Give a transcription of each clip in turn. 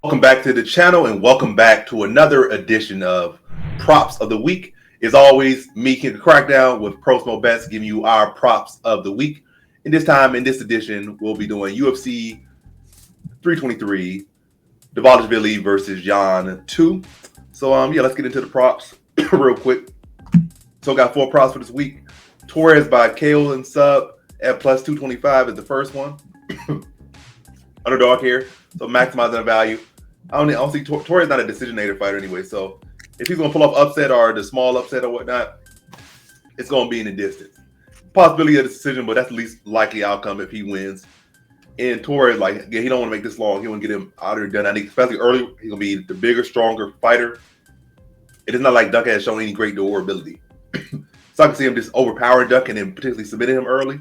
Welcome back to the channel and welcome back to another edition of Props of the Week. As always, me, King of Crackdown, with Pro Smoke Bets, giving you our Props of the Week. And this time, in this edition, we'll be doing UFC 323, Dvalishvili versus Jan 2. So, let's get into the props real quick. So, got 4 props for this week. Torres by KO and sub at plus 225 is the first one. Underdog here, so maximizing the value. I don't see Torres not a decisionator fighter anyway, so if he's gonna pull off upset or the small upset or whatnot, it's gonna be in the distance. Possibility of a decision, but that's the least likely outcome if he wins. And Torres, he don't want to make this long. He want to get him out of there done. I think especially early, he's gonna be the bigger, stronger fighter. It is not like Duncan has shown any great durability, so I can see him just overpowering Duncan and potentially submitting him early.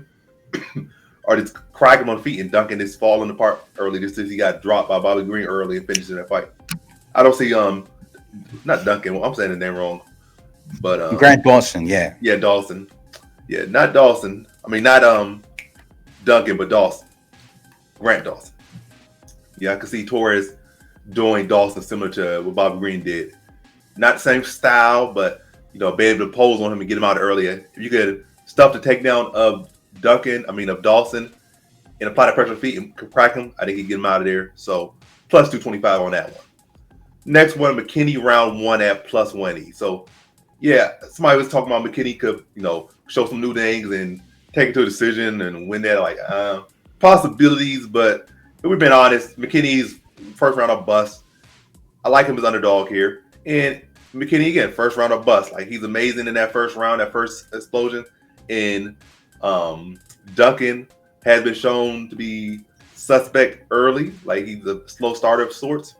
Or just cracking him on the feet and Duncan just falling apart early just as he got dropped by Bobby Green early and finishing that fight. I don't see not Duncan. Well, I'm saying the name wrong, but Grant Dawson, yeah, Dawson, not Dawson. I mean not Duncan, but Dawson, Grant Dawson. Yeah, I could see Torres doing Dawson similar to what Bobby Green did. Not the same style, but be able to pose on him and get him out earlier. If you could stuff the takedown of Dawson, and apply the pressure on the feet and crack him, I think he can get him out of there. So plus 225 on that one. Next one, McKinney round 1 at plus 180. So yeah, somebody was talking about McKinney could, show some new things and take it to a decision and win that. Possibilities, but if we've been honest, McKinney's first round of bust. I like him as underdog here. And McKinney, again, first round of bust. He's amazing in that first round, that first explosion. And Duncan has been shown to be suspect early, he's a slow starter of sorts,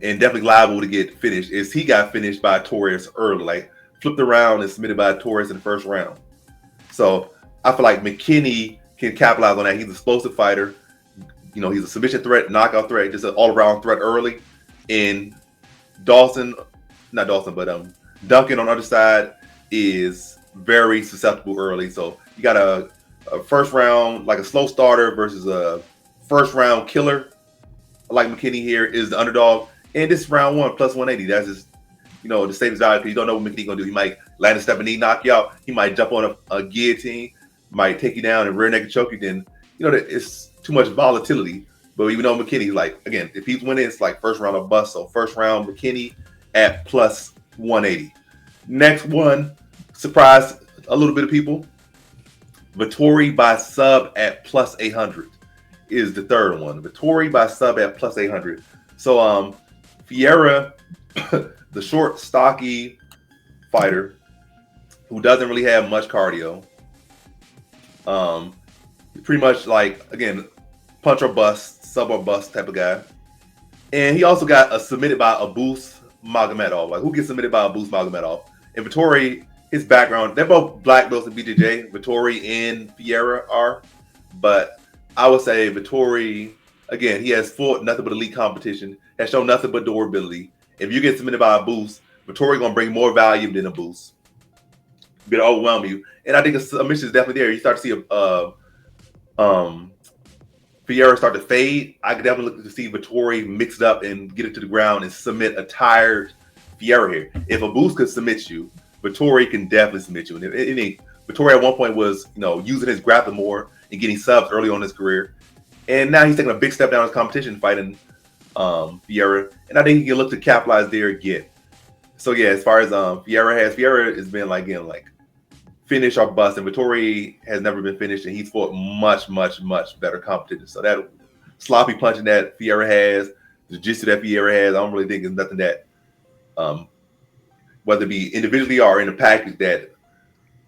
and definitely liable to get finished. Is he got finished by Torres early, flipped around and submitted by Torres in the first round. So I feel like McKinney can capitalize on that. He's an explosive fighter. He's a submission threat, knockout threat, just an all-around threat early. And Duncan on the other side is very susceptible early. So you got a first round, a slow starter versus a first round killer. I like McKinney here is the underdog. And this is round 1 plus 180. That's just, the safest value because you don't know what McKinney's going to do. He might land a step and knee, knock you out. He might jump on a guillotine, might take you down and rear naked choke you. Then, it's too much volatility. But even though McKinney's again, if he's winning, it's first round of bust. So first round McKinney at plus 180. Next one, surprise a little bit of people. Vettori by sub at plus 800 is the third one. Vettori by sub at plus 800. So Fiera, the short, stocky fighter who doesn't really have much cardio. Pretty much again, punch or bust, sub or bust type of guy. And he also got submitted by Abus Magomedov. Who gets submitted by Abus Magomedov? And Vettori, his background, they're both black belts in BJJ. Vettori and Fiera are. But I would say Vettori, again, he has fought nothing but elite competition, has shown nothing but durability. If you get submitted by a boost, Vettori going to bring more value than a boost. Going to overwhelm you. And I think a submission is definitely there. You start to see Fiera start to fade. I could definitely look to see Vettori mix it up and get it to the ground and submit a tired Fiera here. If a boost could submit you, Vettori can definitely submit you. And Vettori at one point was, using his grappling more and getting subs early on in his career. And now he's taking a big step down in his competition fighting Fiera. And I think he can look to capitalize there again. So yeah, as far as Fiera has been finish or bust. And Vettori has never been finished and he's fought much, much, much better competition. So that sloppy punching that Fiera has, the jiu-jitsu that Fiera has, I don't really think it's nothing that whether it be individually or in a package that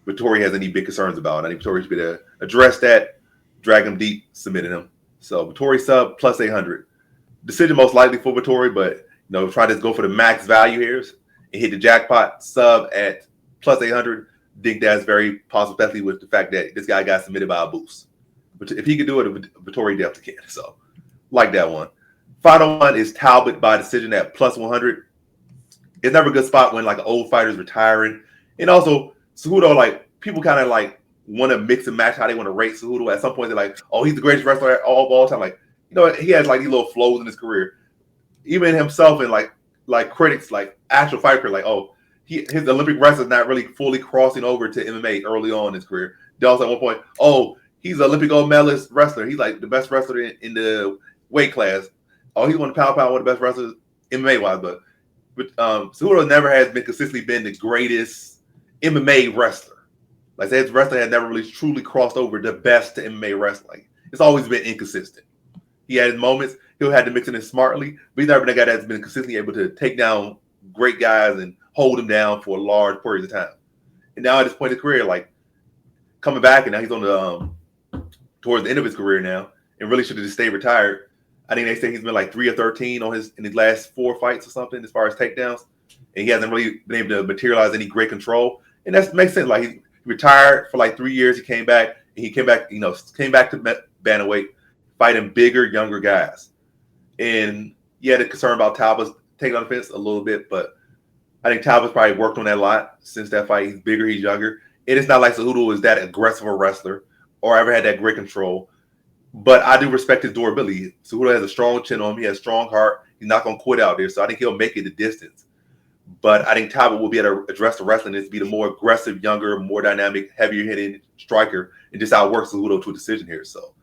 Vettori has any big concerns about. I think Vettori should be able to address that, drag him deep, submitting him. So Vettori sub plus 800. Decision most likely for Vettori, but try to go for the max value here and hit the jackpot sub at plus 800. Think that's very possible, especially with the fact that this guy got submitted by a boost. But if he could do it, Vettori definitely can. So like that one. Final one is Talbot by decision at plus 100. It's never a good spot when an old fighter's retiring. And also, Cejudo, people kind of want to mix and match how they want to rate Cejudo. At some point, they're oh, he's the greatest wrestler of all time. He has these little flows in his career. even himself and like critics, like actual fight critics, like, oh, his Olympic wrestling is not really fully crossing over to MMA early on in his career. Dawes at one point, oh, he's an Olympic gold medalist wrestler. He's like the best wrestler in the weight class. Oh, he's one of the pound one of the best wrestlers MMA wise, but Cejudo never has been consistently been the greatest MMA wrestler. Like I said, his wrestling has never really truly crossed over the best to MMA wrestling. It's always been inconsistent. He had his moments. He'll have to mix it in smartly, but he's never been a guy that's been consistently able to take down great guys and hold them down for large periods of time. And now at this point in his career, like coming back, and now he's on the towards the end of his career now, and really should have just stayed retired. I think they say he's been like 3 or 13 in his last 4 fights or something as far as takedowns, and he hasn't really been able to materialize any great control. And that makes sense. Like he retired for like 3 years. He came back, and he came back to bantamweight, fighting bigger, younger guys. And he had a concern about Talbot's taking on the fence a little bit, but I think Talbot's probably worked on that a lot since that fight. He's bigger, he's younger. It is not like Cejudo is that aggressive a wrestler or ever had that great control. But I do respect his durability. Cejudo has a strong chin on him. He has a strong heart. He's not going to quit out there. So I think he'll make it the distance. But I think Talbot will be able to address the wrestling and be the more aggressive, younger, more dynamic, heavier hitting striker and just outwork Cejudo to a decision here. So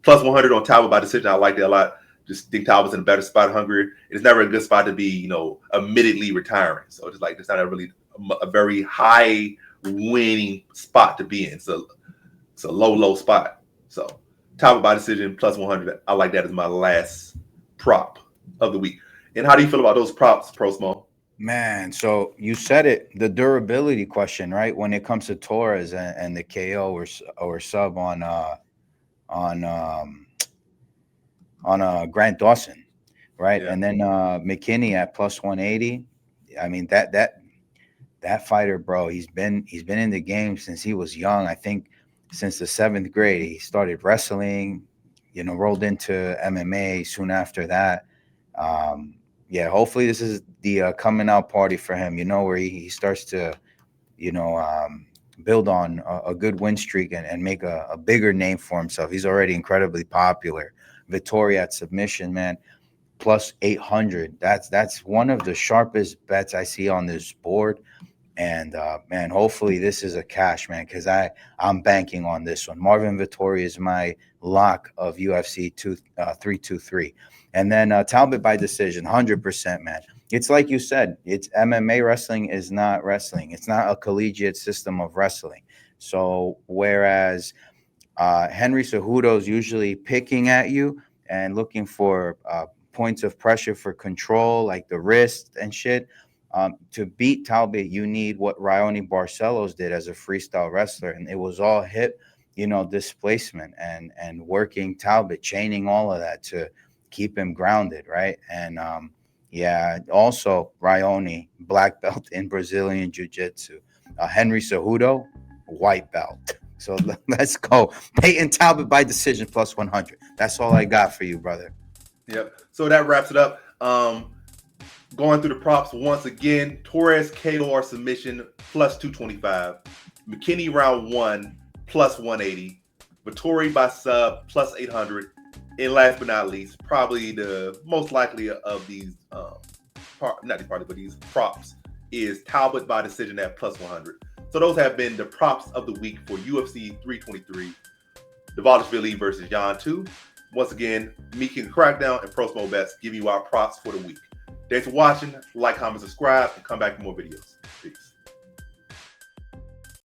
plus 100 on Talbot by decision. I like that a lot. Just think Talbot's in a better spot, hungrier. It's never a good spot to be, admittedly retiring. So it's like it's not a very high winning spot to be in. So it's a low spot. So Talbot by decision plus 100. I like that as my last prop of the week. And how do you feel about those props, Pro Smo? Man, so you said it, the durability question, right? When it comes to Torres and the KO or sub on Grant Dawson, right? Yeah. And then McKinney at plus 180. I mean that fighter, bro, he's been in the game since he was young. I think since the 7th grade he started wrestling, rolled into MMA soon after that. Yeah, hopefully this is the coming out party for him, where he starts to, build on a good win streak and make a bigger name for himself. He's already incredibly popular. Vittoria at submission, man, plus 800. That's one of the sharpest bets I see on this board. And man, hopefully this is a cash, man, because I'm banking on this one. Marvin Vittori is my lock of UFC 323. And then Talbot by decision, 100%, man. It's like you said, it's MMA wrestling is not wrestling. It's not a collegiate system of wrestling. So whereas Henry Cejudo's usually picking at you and looking for points of pressure for control, like the wrist and shit. To beat Talbot, you need what Raoni Barcelos did as a freestyle wrestler, and it was all hip, displacement and working Talbot, chaining all of that to keep him grounded, right? And also Raoni, black belt in Brazilian Jiu-Jitsu. Henry Cejudo, white belt. So let's go. Peyton Talbot by decision plus 100. That's all I got for you, brother. Yep. So that wraps it up. Going through the props once again, Torres KO submission plus 225, McKinney round 1 plus 180, Vittori by sub plus 800, and last but not least, probably the most likely of these, these props is Talbot by decision at plus 100. So those have been the props of the week for UFC 323, Dvalishvili versus Jan 2. Once again, me, King Crackdown, and Pro Smo Bets give you our props for the week. Thanks for watching. Like, comment, subscribe, and come back for more videos. Peace.